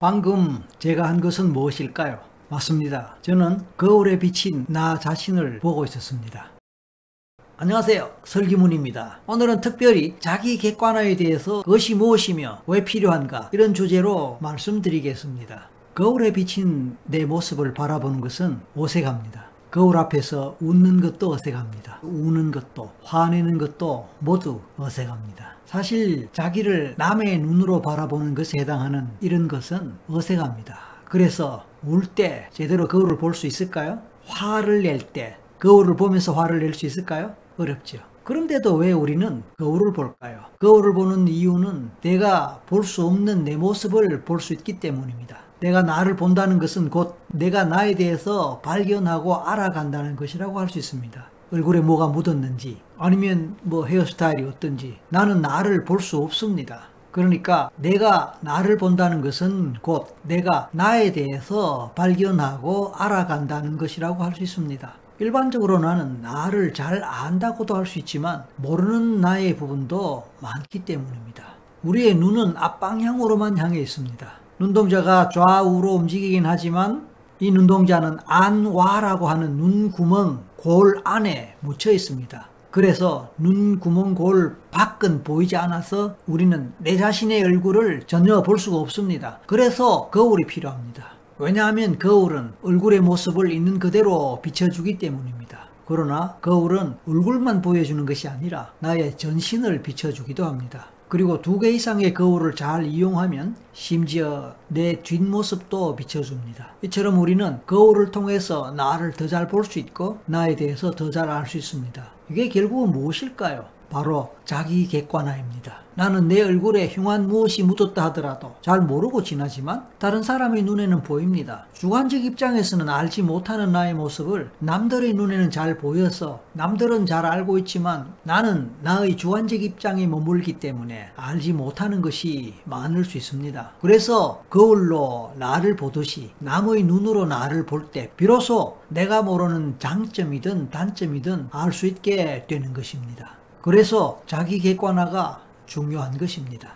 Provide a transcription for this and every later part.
방금 제가 한 것은 무엇일까요? 맞습니다. 저는 거울에 비친 나 자신을 보고 있었습니다. 안녕하세요. 설기문입니다. 오늘은 특별히 자기 객관화에 대해서 그것이 무엇이며 왜 필요한가 이런 주제로 말씀드리겠습니다. 거울에 비친 내 모습을 바라보는 것은 어색합니다. 거울 앞에서 웃는 것도 어색합니다. 우는 것도 화내는 것도 모두 어색합니다. 사실 자기를 남의 눈으로 바라보는 것에 해당하는 이런 것은 어색합니다. 그래서 울 때 제대로 거울을 볼 수 있을까요? 화를 낼 때 거울을 보면서 화를 낼 수 있을까요? 어렵죠. 그런데도 왜 우리는 거울을 볼까요? 거울을 보는 이유는 내가 볼 수 없는 내 모습을 볼 수 있기 때문입니다. 내가 나를 본다는 것은 곧 내가 나에 대해서 발견하고 알아간다는 것이라고 할 수 있습니다. 얼굴에 뭐가 묻었는지 아니면 헤어스타일이 어떤지 나는 나를 볼 수 없습니다. 그러니까 내가 나를 본다는 것은 곧 내가 나에 대해서 발견하고 알아간다는 것이라고 할 수 있습니다. 일반적으로 나는 나를 잘 안다고도 할 수 있지만 모르는 나의 부분도 많기 때문입니다. 우리의 눈은 앞방향으로만 향해 있습니다. 눈동자가 좌우로 움직이긴 하지만 이 눈동자는 안와라고 하는 눈구멍 골 안에 묻혀 있습니다. 그래서 눈구멍 골 밖은 보이지 않아서 우리는 내 자신의 얼굴을 전혀 볼 수가 없습니다. 그래서 거울이 필요합니다. 왜냐하면 거울은 얼굴의 모습을 있는 그대로 비춰주기 때문입니다. 그러나 거울은 얼굴만 보여주는 것이 아니라 나의 전신을 비춰주기도 합니다. 그리고 2개 이상의 거울을 잘 이용하면 심지어 내 뒷모습도 비춰줍니다. 이처럼 우리는 거울을 통해서 나를 더 잘 볼 수 있고 나에 대해서 더 잘 알 수 있습니다. 이게 결국은 무엇일까요? 바로 자기 객관화입니다. 나는 내 얼굴에 흉한 무엇이 묻었다 하더라도 잘 모르고 지나지만 다른 사람의 눈에는 보입니다. 주관적 입장에서는 알지 못하는 나의 모습을 남들의 눈에는 잘 보여서 남들은 잘 알고 있지만 나는 나의 주관적 입장에 머물기 때문에 알지 못하는 것이 많을 수 있습니다. 그래서 거울로 나를 보듯이 남의 눈으로 나를 볼 때 비로소 내가 모르는 장점이든 단점이든 알 수 있게 되는 것입니다. 그래서 자기 객관화가 중요한 것입니다.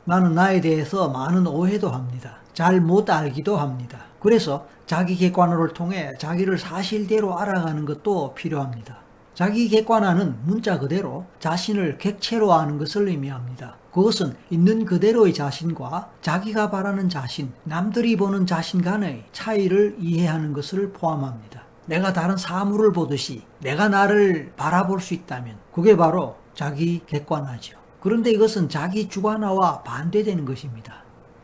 나는 나에 대해서 많은 오해도 합니다. 잘 못 알기도 합니다. 그래서 자기 객관화를 통해 자기를 사실대로 알아가는 것도 필요합니다. 자기 객관화는 문자 그대로 자신을 객체로 아는 것을 의미합니다. 그것은 있는 그대로의 자신과 자기가 바라는 자신, 남들이 보는 자신 간의 차이를 이해하는 것을 포함합니다. 내가 다른 사물을 보듯이 내가 나를 바라볼 수 있다면 그게 바로 자기 객관화죠. 그런데 이것은 자기 주관화와 반대되는 것입니다.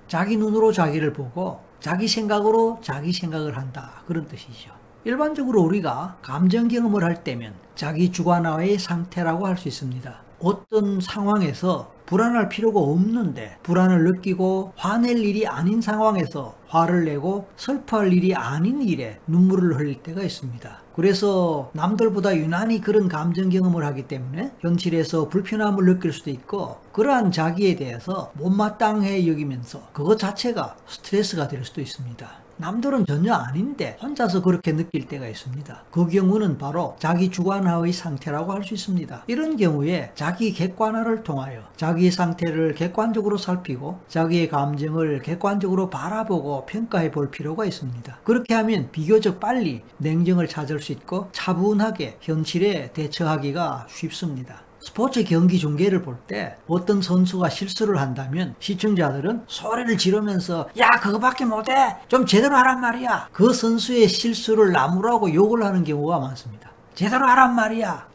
자기 눈으로 자기를 보고 자기 생각으로 자기 생각을 한다. 그런 뜻이죠. 일반적으로 우리가 감정 경험을 할 때면 자기 주관화의 상태라고 할 수 있습니다. 어떤 상황에서 불안할 필요가 없는데 불안을 느끼고 화낼 일이 아닌 상황에서 화를 내고 슬퍼할 일이 아닌 일에 눈물을 흘릴 때가 있습니다. 그래서 남들보다 유난히 그런 감정 경험을 하기 때문에 현실에서 불편함을 느낄 수도 있고 그러한 자기에 대해서 못마땅해 여기면서 그것 자체가 스트레스가 될 수도 있습니다. 남들은 전혀 아닌데 혼자서 그렇게 느낄 때가 있습니다. 그 경우는 바로 자기 주관화의 상태라고 할 수 있습니다. 이런 경우에 자기 객관화를 통하여 자기의 상태를 객관적으로 살피고 자기의 감정을 객관적으로 바라보고 평가해 볼 필요가 있습니다. 그렇게 하면 비교적 빨리 냉정을 찾을 수 있고 차분하게 현실에 대처하기가 쉽습니다. 스포츠 경기 중계를 볼 때 어떤 선수가 실수를 한다면 시청자들은 소리를 지르면서 야 그거밖에 못해 좀 제대로 하란 말이야 그 선수의 실수를 나무라고 욕을 하는 경우가 많습니다. 제대로 하란 말이야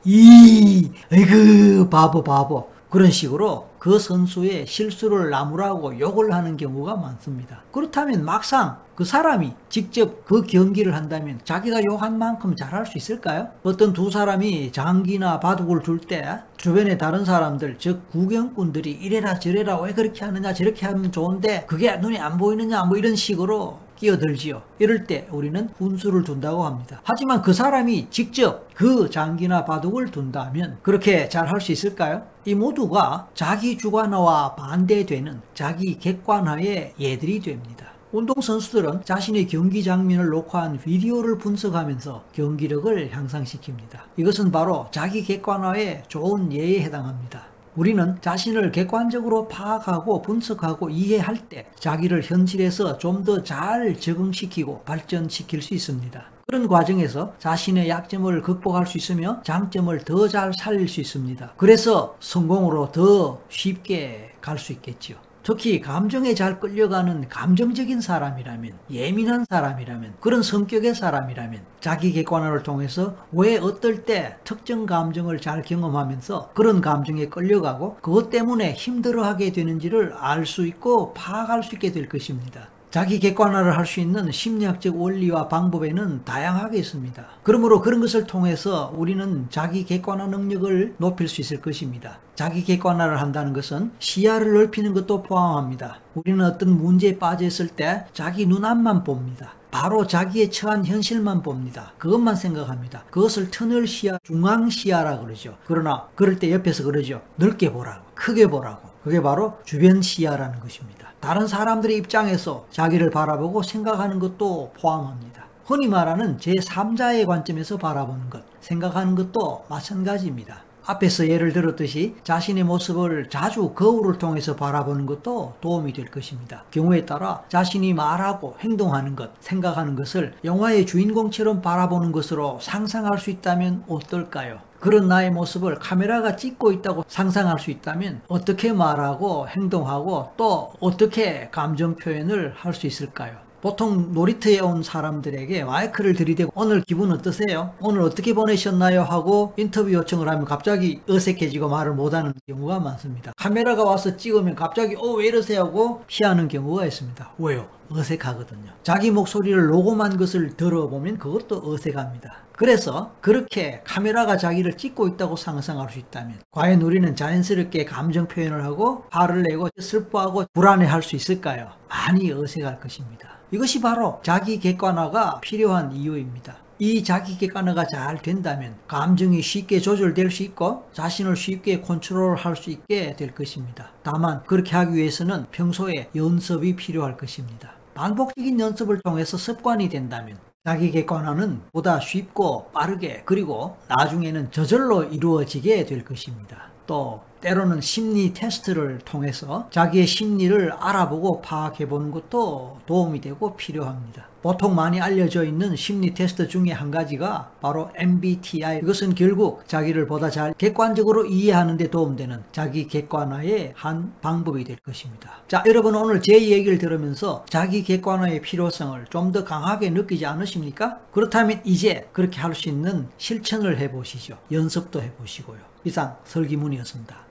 아이고 바보 그런 식으로 그 선수의 실수를 나무라고 욕을 하는 경우가 많습니다. 그렇다면 막상 그 사람이 직접 그 경기를 한다면 자기가 욕한 만큼 잘할 수 있을까요? 어떤 두 사람이 장기나 바둑을 둘 때 주변에 다른 사람들 즉 구경꾼들이 이래라 저래라 왜 그렇게 하느냐 저렇게 하면 좋은데 그게 눈에 안 보이느냐 이런 식으로 끼어들지요. 이럴 때 우리는 훈수를 둔다고 합니다. 하지만 그 사람이 직접 그 장기나 바둑을 둔다면 그렇게 잘 할 수 있을까요? 이 모두가 자기 주관화와 반대되는 자기 객관화의 예들이 됩니다. 운동선수들은 자신의 경기 장면을 녹화한 비디오를 분석하면서 경기력을 향상시킵니다. 이것은 바로 자기 객관화의 좋은 예에 해당합니다. 우리는 자신을 객관적으로 파악하고 분석하고 이해할 때 자기를 현실에서 좀 더 잘 적응시키고 발전시킬 수 있습니다. 그런 과정에서 자신의 약점을 극복할 수 있으며 장점을 더 잘 살릴 수 있습니다. 그래서 성공으로 더 쉽게 갈 수 있겠죠. 특히 감정에 잘 끌려가는 감정적인 사람이라면, 예민한 사람이라면, 그런 성격의 사람이라면 자기 객관화를 통해서 왜 어떨 때 특정 감정을 잘 경험하면서 그런 감정에 끌려가고 그것 때문에 힘들어하게 되는지를 알 수 있고 파악할 수 있게 될 것입니다. 자기 객관화를 할 수 있는 심리학적 원리와 방법에는 다양하게 있습니다. 그러므로 그런 것을 통해서 우리는 자기 객관화 능력을 높일 수 있을 것입니다. 자기 객관화를 한다는 것은 시야를 넓히는 것도 포함합니다. 우리는 어떤 문제에 빠져 있을 때 자기 눈앞만 봅니다. 바로 자기의 처한 현실만 봅니다. 그것만 생각합니다. 그것을 터널 시야, 중앙 시야라 그러죠. 그러나 그럴 때 옆에서 그러죠. 넓게 보라고, 크게 보라고. 그게 바로 주변 시야라는 것입니다. 다른 사람들의 입장에서 자기를 바라보고 생각하는 것도 포함합니다. 흔히 말하는 제3자의 관점에서 바라보는 것, 생각하는 것도 마찬가지입니다. 앞에서 예를 들었듯이 자신의 모습을 자주 거울을 통해서 바라보는 것도 도움이 될 것입니다. 경우에 따라 자신이 말하고 행동하는 것, 생각하는 것을 영화의 주인공처럼 바라보는 것으로 상상할 수 있다면 어떨까요? 그런 나의 모습을 카메라가 찍고 있다고 상상할 수 있다면 어떻게 말하고 행동하고 또 어떻게 감정 표현을 할 수 있을까요? 보통 놀이터에 온 사람들에게 마이크를 들이대고 오늘 기분 어떠세요? 오늘 어떻게 보내셨나요? 하고 인터뷰 요청을 하면 갑자기 어색해지고 말을 못하는 경우가 많습니다. 카메라가 와서 찍으면 갑자기 왜 이러세요? 하고 피하는 경우가 있습니다. 왜요? 어색하거든요. 자기 목소리를 녹음한 것을 들어보면 그것도 어색합니다. 그래서 그렇게 카메라가 자기를 찍고 있다고 상상할 수 있다면 과연 우리는 자연스럽게 감정 표현을 하고 화를 내고 슬퍼하고 불안해할 수 있을까요? 많이 어색할 것입니다. 이것이 바로 자기 객관화가 필요한 이유입니다. 이 자기 객관화가 잘 된다면 감정이 쉽게 조절될 수 있고 자신을 쉽게 컨트롤할 수 있게 될 것입니다. 다만 그렇게 하기 위해서는 평소에 연습이 필요할 것입니다. 반복적인 연습을 통해서 습관이 된다면 자기 객관화는 보다 쉽고 빠르게 그리고 나중에는 저절로 이루어지게 될 것입니다. 또 때로는 심리 테스트를 통해서 자기의 심리를 알아보고 파악해보는 것도 도움이 되고 필요합니다. 보통 많이 알려져 있는 심리 테스트 중에 한 가지가 바로 MBTI. 이것은 결국 자기를 보다 잘 객관적으로 이해하는 데 도움되는 자기 객관화의 한 방법이 될 것입니다. 자, 여러분 오늘 제 얘기를 들으면서 자기 객관화의 필요성을 좀 더 강하게 느끼지 않으십니까? 그렇다면 이제 그렇게 할 수 있는 실천을 해보시죠. 연습도 해보시고요. 이상 설기문이었습니다.